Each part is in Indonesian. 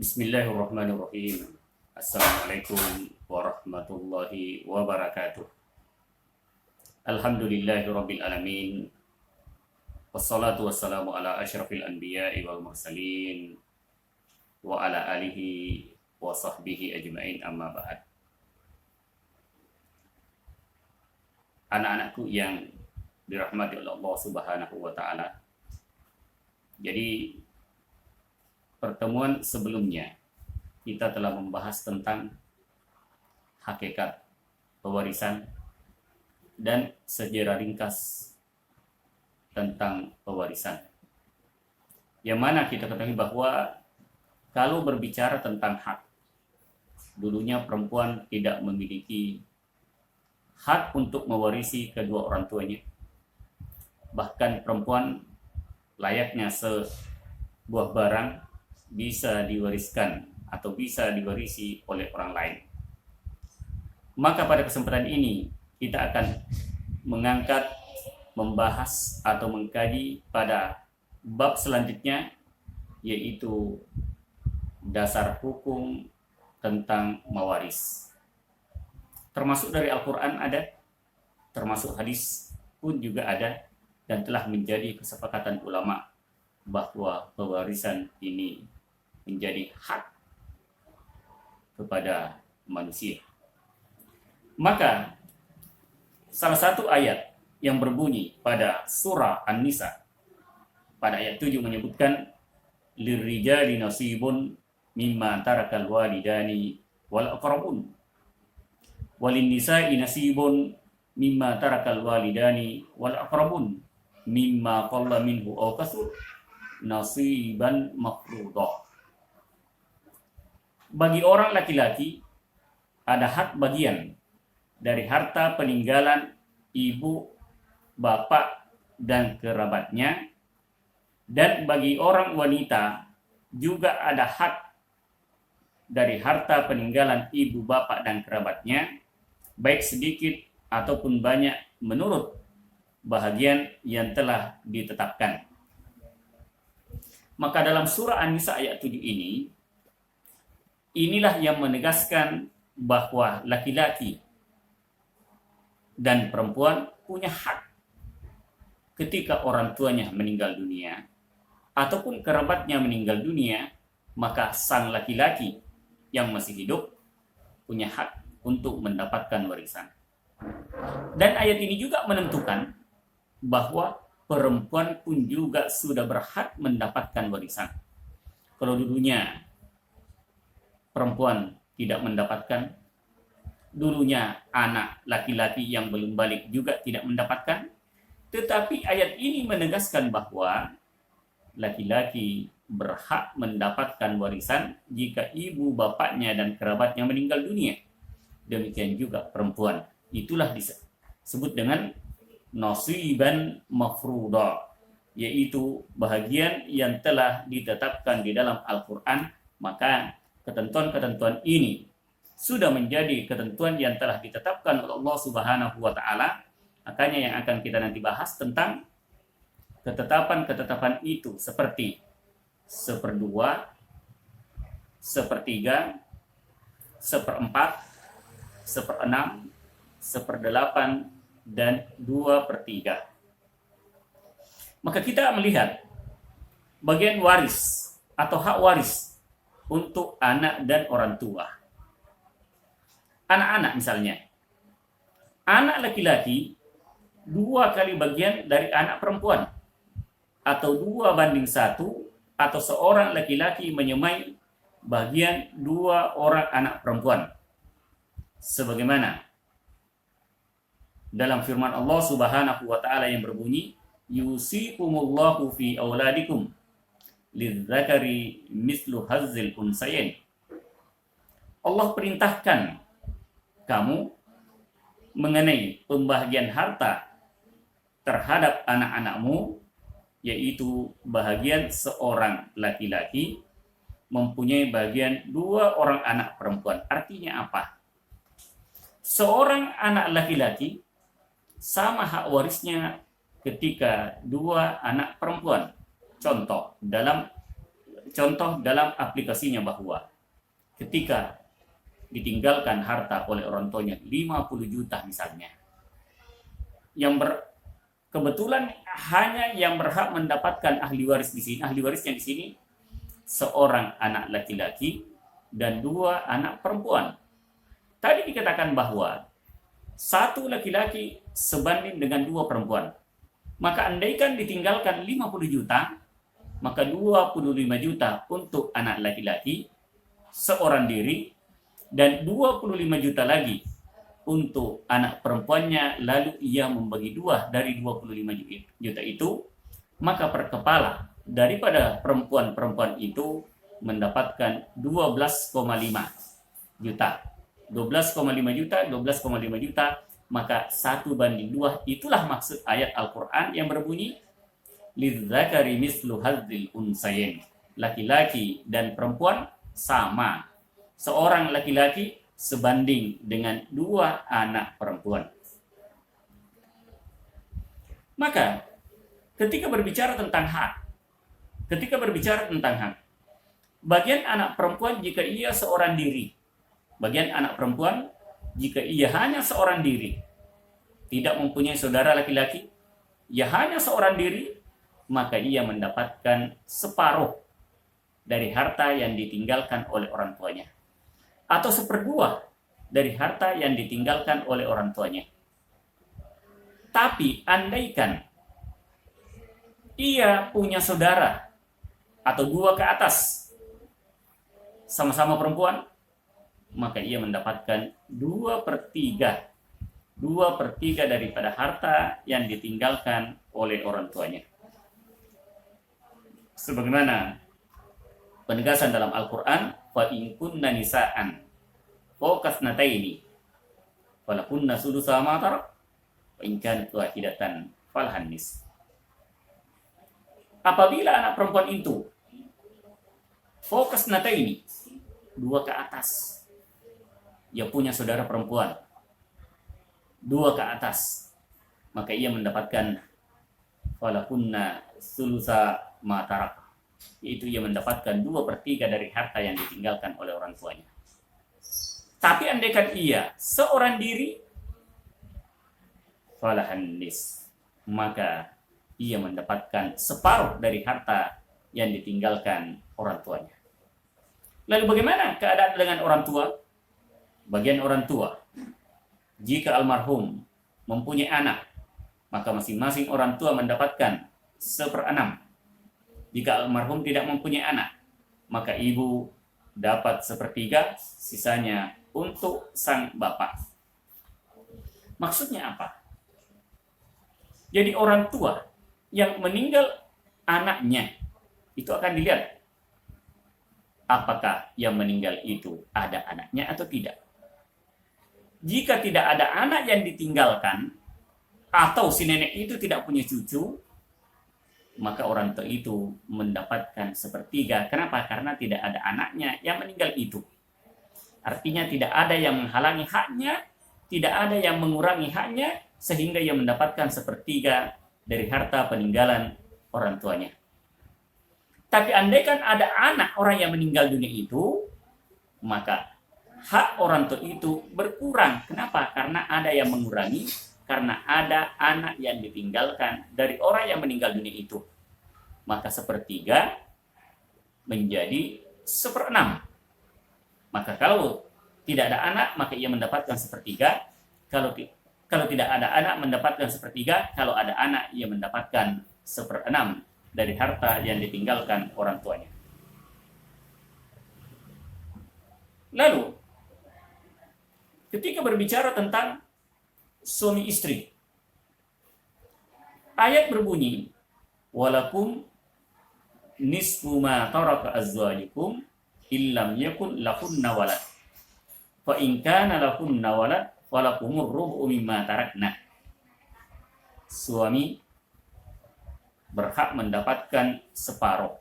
Bismillahirrahmanirrahim. Assalamualaikum warahmatullahi wabarakatuh. Alhamdulillahirabbil alamin. Wassalatu wassalamu ala asyrafil anbiya'i wal mursalin wa ala alihi wa sahbihi ajma'in, amma ba'd. Anak-anakku yang dirahmati oleh Allah Subhanahu wa taala. Jadi pertemuan sebelumnya kita telah membahas tentang hakikat pewarisan dan sejarah ringkas tentang pewarisan. Yang mana kita ketahui bahwa kalau berbicara tentang hak, dulunya perempuan tidak memiliki hak untuk mewarisi kedua orang tuanya. Bahkan perempuan layaknya sebuah barang bisa diwariskan atau bisa diwarisi oleh orang lain. Maka pada kesempatan ini kita akan mengangkat, membahas atau mengkaji pada bab selanjutnya, yaitu dasar hukum tentang mewaris. Termasuk dari Al-Quran ada, termasuk hadis pun juga ada, dan telah menjadi kesepakatan ulama bahwa pewarisan ini menjadi hak kepada manusia. Maka salah satu ayat yang berbunyi pada surah An-Nisa pada ayat 7 menyebutkan lirrijali nasibun mimma tarakal walidani wal aqrabun walin nisa'i nasibun mimma tarakal walidani wal aqrabun mimma qalla minhu aw kasur nasiban mafruḍah. Bagi orang laki-laki ada hak bagian dari harta peninggalan ibu, bapak, dan kerabatnya, dan bagi orang wanita juga ada hak dari harta peninggalan ibu, bapak, dan kerabatnya, baik sedikit ataupun banyak menurut bahagian yang telah ditetapkan. Maka dalam surah An-Nisa ayat 7 ini, inilah yang menegaskan bahwa laki-laki dan perempuan punya hak ketika orang tuanya meninggal dunia ataupun kerabatnya meninggal dunia, maka sang laki-laki yang masih hidup punya hak untuk mendapatkan warisan. Dan ayat ini juga menentukan bahwa perempuan pun juga sudah berhak mendapatkan warisan. Kalau dulunya perempuan tidak mendapatkan, dulunya anak laki-laki yang belum balik juga tidak mendapatkan, tetapi ayat ini menegaskan bahwa laki-laki berhak mendapatkan warisan jika ibu, bapaknya, dan kerabatnya meninggal dunia. Demikian juga perempuan. Itulah disebut dengan nasiban mafruḍah, yaitu bahagian yang telah ditetapkan di dalam Al-Quran. Maka ketentuan-ketentuan ini sudah menjadi ketentuan yang telah ditetapkan oleh Allah Subhanahu wa taala. Makanya yang akan kita nanti bahas tentang ketetapan-ketetapan itu, seperti seperdua, sepertiga, seperempat, seperenam, seperdelapan, dan 2/3. Maka kita melihat bagian waris atau hak waris untuk anak dan orang tua. Anak-anak misalnya, anak laki-laki 2 kali bagian dari anak perempuan, atau 2:1, atau seorang laki-laki menyemai bagian 2 orang anak perempuan, sebagaimana dalam firman Allah Subhanahu wa taala yang berbunyi yusikumullahu fi auladikum lidzakari mislu hazzil unsayain. Allah perintahkan kamu mengenai pembahagian harta terhadap anak-anakmu, yaitu bahagian seorang laki-laki mempunyai bagian 2 orang anak perempuan. Artinya apa? Seorang anak laki-laki sama hak warisnya ketika 2 anak perempuan. Contoh, dalam contoh dalam aplikasinya bahwa ketika ditinggalkan harta oleh orang tuanya 50 juta misalnya, yang kebetulan hanya yang berhak mendapatkan ahli waris di sini, ahli warisnya di sini seorang anak laki-laki dan 2 anak perempuan. Tadi dikatakan bahwa 1 laki-laki sebanding dengan 2 perempuan. Maka andaikan ditinggalkan 50 juta, maka 25 juta untuk anak laki-laki seorang diri dan 25 juta lagi untuk anak perempuannya, lalu ia membagi 2 dari 25 juta itu, maka per kepala daripada perempuan-perempuan itu mendapatkan 12,5 juta. 12,5 juta, 12,5 juta, maka 1:2. Itulah maksud ayat Al-Quran yang berbunyi lidzakari mislu hadzil unsayain. Laki-laki dan perempuan sama. Seorang laki-laki sebanding dengan 2 anak perempuan. Maka ketika berbicara tentang hak, bagian anak perempuan jika ia seorang diri, bagian anak perempuan jika ia hanya seorang diri, tidak mempunyai saudara laki-laki, ia hanya seorang diri, maka ia mendapatkan separuh dari harta yang ditinggalkan oleh orang tuanya, atau 1/2 dari harta yang ditinggalkan oleh orang tuanya. Tapi andaikan ia punya saudara atau 2 ke atas, sama-sama perempuan, maka ia mendapatkan 2/3 daripada harta yang ditinggalkan oleh orang tuanya. Sebagaimana penegasan dalam Al-Quran, fa in kunna nisaan fawqasnataini falakunna sudusa ma tarak wa in kanat wahidatan falahan nis. Apabila anak perempuan itu fawqasnataini, 2 ke atas, ia punya saudara perempuan 2 ke atas, maka ia mendapatkan falakunna sulusa ma tarak, yaitu ia mendapatkan 2/3 dari harta yang ditinggalkan oleh orang tuanya. Tapi andaikan ia seorang diri, falahan nis, maka ia mendapatkan separuh dari harta yang ditinggalkan orang tuanya. Lalu bagaimana keadaan dengan orang tua? Bagian orang tua, jika almarhum mempunyai anak, maka masing-masing orang tua mendapatkan 1/6. Jika almarhum tidak mempunyai anak, maka ibu dapat 1/3, sisanya untuk sang bapak. Maksudnya apa? Jadi orang tua yang meninggal anaknya, itu akan dilihat apakah yang meninggal itu ada anaknya atau tidak. Jika tidak ada anak yang ditinggalkan, atau si nenek itu tidak punya cucu, maka orang tua itu mendapatkan 1/3. Kenapa? Karena tidak ada anaknya yang meninggal itu. Artinya tidak ada yang menghalangi haknya, tidak ada yang mengurangi haknya, sehingga ia mendapatkan 1/3 dari harta peninggalan orang tuanya. Tapi andaikan ada anak orang yang meninggal dunia itu, maka hak orang tua itu berkurang. Kenapa? Karena ada yang mengurangi, karena ada anak yang ditinggalkan dari orang yang meninggal dunia itu. Maka 1/3 menjadi 1/6. Maka kalau tidak ada anak, maka ia mendapatkan 1/3. Kalau tidak ada anak, mendapatkan 1/3. Kalau ada anak, ia mendapatkan 1/6 dari harta yang ditinggalkan orang tuanya. Lalu, ketika berbicara tentang suami istri, ayat berbunyi, walakum nisfu ma taraka azwajukum illam yakun lakunna walad. Fa in kana lakunna walad falakumur rubu mimma tarakna. Suami berhak mendapatkan separuh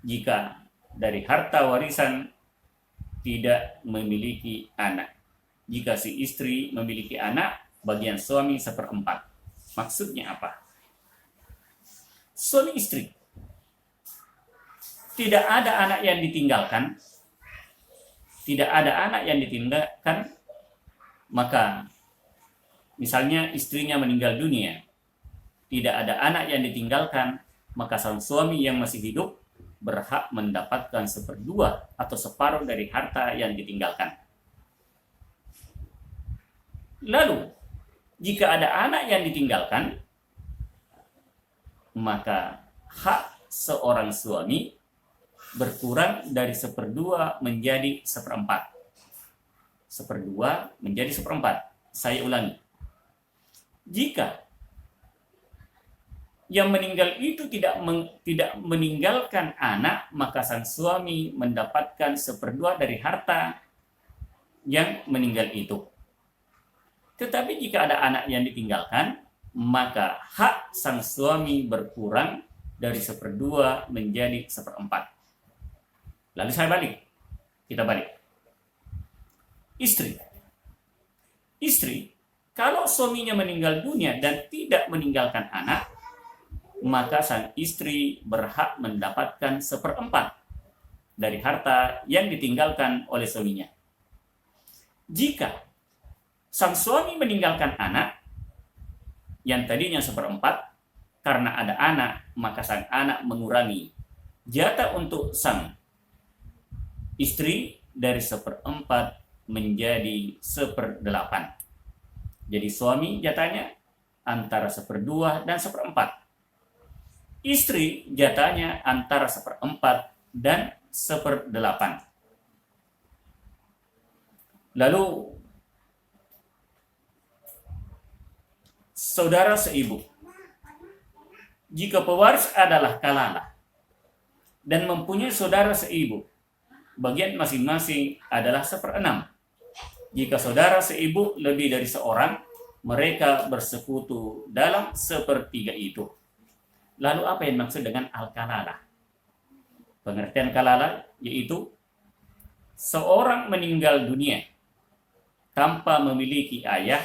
jika dari harta warisan tidak memiliki anak. Jika si istri memiliki anak, bagian suami 1/4. Maksudnya apa? Suami istri tidak ada anak yang ditinggalkan, tidak ada anak yang ditinggalkan, maka misalnya istrinya meninggal dunia, tidak ada anak yang ditinggalkan, maka sang suami yang masih hidup berhak mendapatkan 1/2 atau separuh dari harta yang ditinggalkan. Lalu, jika ada anak yang ditinggalkan, maka hak seorang suami berkurang dari 1/2 menjadi 1/4. 1/2 menjadi 1/4. Saya ulangi. Jika yang meninggal itu tidak meninggalkan anak, maka sang suami mendapatkan 1/2 dari harta yang meninggal itu. Tetapi jika ada anak yang ditinggalkan, maka hak sang suami berkurang dari 1/2 menjadi 1/4. Lalu kita balik. Istri, kalau suaminya meninggal dunia dan tidak meninggalkan anak, maka sang istri berhak mendapatkan 1/4 dari harta yang ditinggalkan oleh suaminya. Jika sang suami meninggalkan anak, yang tadinya 1/4, karena ada anak, maka sang anak mengurangi jatah untuk sang istri dari 1/4 menjadi 1/8. Jadi suami jatahnya antara 1/2 dan 1/4. Istri jatahnya antara 1/4 dan 1/8. Lalu saudara seibu, jika pewaris adalah kalalah dan mempunyai saudara seibu, bagian masing-masing adalah 1/6. Jika saudara seibu lebih dari seorang, mereka bersekutu dalam 1/3 itu. Lalu apa yang maksud dengan al-kalalah? Pengertian kalalah yaitu seorang meninggal dunia tanpa memiliki ayah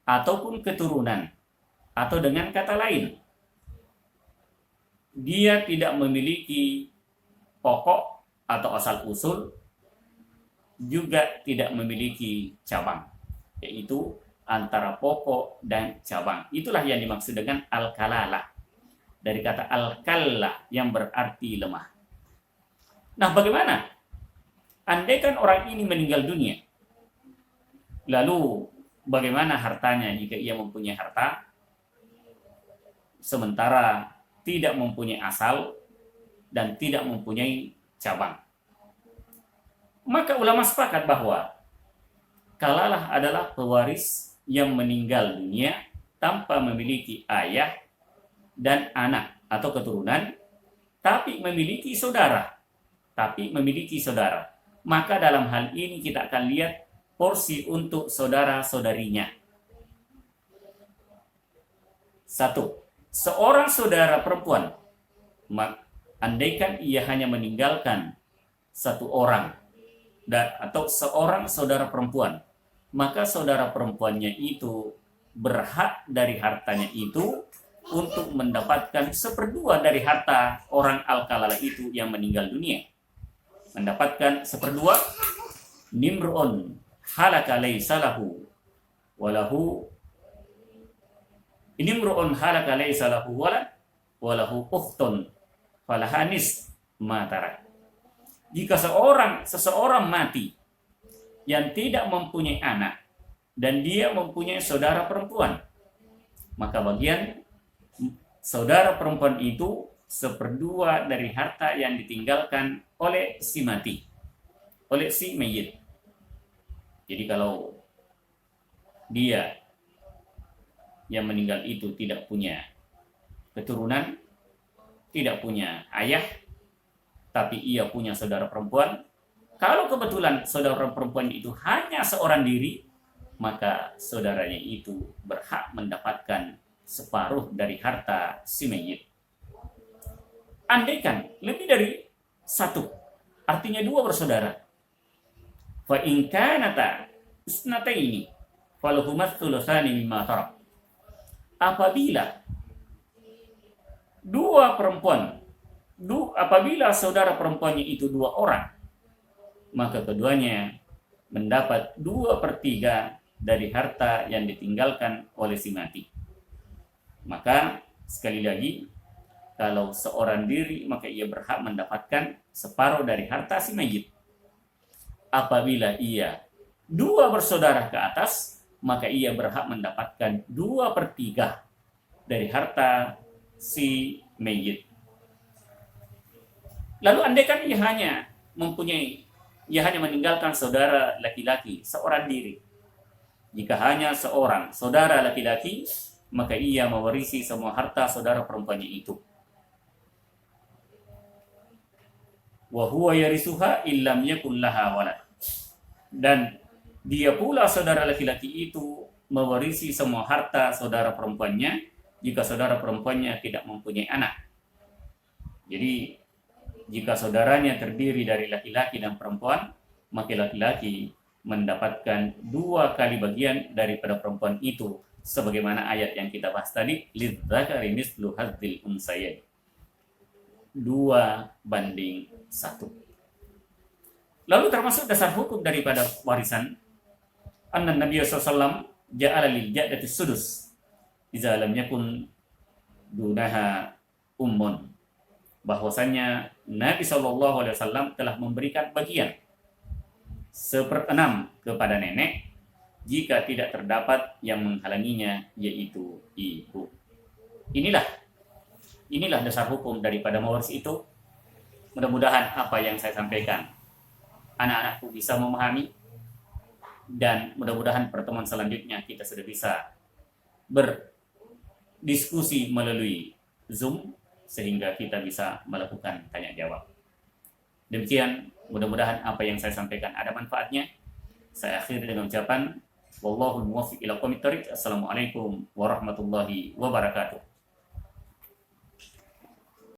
ataupun keturunan, atau dengan kata lain, dia tidak memiliki pokok atau asal-usul, juga tidak memiliki cabang, yaitu antara pokok dan cabang. Itulah yang dimaksud dengan al-kalalah, dari kata al-kallah yang berarti lemah. Nah, bagaimana? Andaikan orang ini meninggal dunia, lalu bagaimana hartanya jika ia mempunyai harta, sementara tidak mempunyai asal dan tidak mempunyai cabang? Maka ulama sepakat bahwa kalalah adalah pewaris yang meninggal dunia tanpa memiliki ayah dan anak atau keturunan, tapi memiliki saudara. Maka dalam hal ini kita akan lihat porsi untuk saudara-saudarinya. 1. Seorang saudara perempuan, andaikan ia hanya meninggalkan 1 orang atau seorang saudara perempuan, maka saudara perempuannya itu berhak dari hartanya itu untuk mendapatkan 1/2 dari harta orang al-kalalah itu yang meninggal dunia. Mendapatkan 1/2 nimru'un halaka laysa lahu walahu, nimru'un halaka laysa lahu walad walahu ukhtun falahanis matara. Jika seseorang mati yang tidak mempunyai anak dan dia mempunyai saudara perempuan, maka bagian saudara perempuan itu 1/2 dari harta yang ditinggalkan oleh si mati, oleh si mayit. Jadi kalau dia yang meninggal itu tidak punya keturunan, tidak punya ayah, tapi ia punya saudara perempuan, kalau kebetulan saudara perempuan itu hanya seorang diri, maka saudaranya itu berhak mendapatkan separuh dari harta si mayit. Andaikan lebih dari 1, artinya 2 bersaudara, fa in kanata isnataini falahumat thulutsani mimma tarak. Apabila 2 perempuan Apabila saudara perempuannya itu 2 orang, maka keduanya mendapat 2/3 dari harta yang ditinggalkan oleh si mati. Maka sekali lagi, kalau seorang diri maka ia berhak mendapatkan separuh dari harta si mayit. Apabila ia 2 bersaudara ke atas, maka ia berhak mendapatkan 2/3 dari harta si mayit. Lalu andaikan ia hanya meninggalkan saudara laki-laki seorang diri. Jika hanya seorang saudara laki-laki, maka ia mewarisi semua harta saudara perempuannya itu. Wa huwa yarisuha illam yakun laha walad. Dan dia pula saudara laki-laki itu mewarisi semua harta saudara perempuannya jika saudara perempuannya tidak mempunyai anak. Jadi jika saudaranya terdiri dari laki-laki dan perempuan, maka laki-laki mendapatkan 2 kali bagian daripada perempuan itu, sebagaimana ayat yang kita bahas tadi, lidzakari mislu hadzil unsayain, 2:1. Lalu termasuk dasar hukum daripada warisan, anna Nabi SAW ja'ala lil ja'dati sudus idza lam yakun dunaha ummun, bahwasanya Nabi SAW telah memberikan bagian 1/6 kepada nenek jika tidak terdapat yang menghalanginya, yaitu ibu. Inilah dasar hukum daripada mewaris itu. Mudah-mudahan apa yang saya sampaikan anak-anakku bisa memahami, dan mudah-mudahan pertemuan selanjutnya kita sudah bisa berdiskusi melalui Zoom sehingga kita bisa melakukan tanya jawab. Demikian, mudah-mudahan apa yang saya sampaikan ada manfaatnya. Saya akhiri dengan ucapan wallahul muwaffiq ila aqwamit thoriq. Assalamualaikum warahmatullahi wabarakatuh.